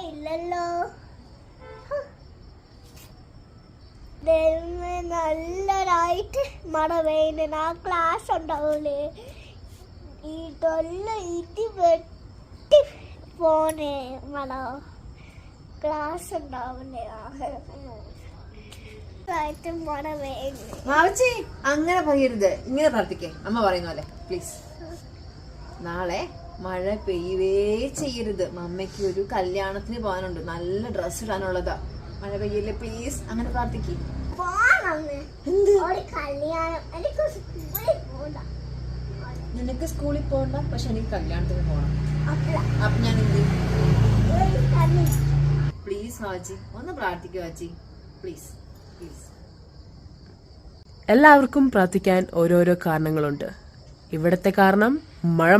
ഇല്ലല്ലോ. നല്ലതായിട്ട് മഴ പെയ്യുന്ന ആ ക്ലാസ് ഉണ്ടാവൂലേ, ഇതെല്ലാം ഇടി വെട്ടി പോണേ മഴ ക്ലാസ് ഉണ്ടാവില്ലേ. മഴ പെയ്യുന്നു. അങ്ങനെ പറയരുത്, ഇങ്ങനെ പ്രാർത്ഥിക്കേ. അമ്മ പറയുന്ന പോലെ പ്ലീസ്. നാളെ മഴ പെയ്യവേ ചെയ്യരുത്. മമ്മയ്ക്ക് ഒരു കല്യാണത്തിന് പോകാനുണ്ട്, നല്ല ഡ്രസ് ഇടാനുള്ളതാ. മഴ പെയ്യല്ലേ പ്ലീസ്. അങ്ങനെ പ്രാർത്ഥിക്കേ. നിനക്ക് സ്കൂളിൽ പോകണ്ട, പക്ഷെ എനിക്ക് കല്യാണത്തിന് പോകണം. അപ്പൊ ഞാൻ എന്ത് പ്ലീസ് വാച്ചി ഒന്ന് പ്രാർത്ഥിക്കുക വാച്ചി പ്ലീസ് പ്ലീസ്. എല്ലാവർക്കും പ്രാർത്ഥിക്കാൻ ഓരോരോ കാരണങ്ങളുണ്ട്. ഇവിടത്തെ കാരണം മഴ.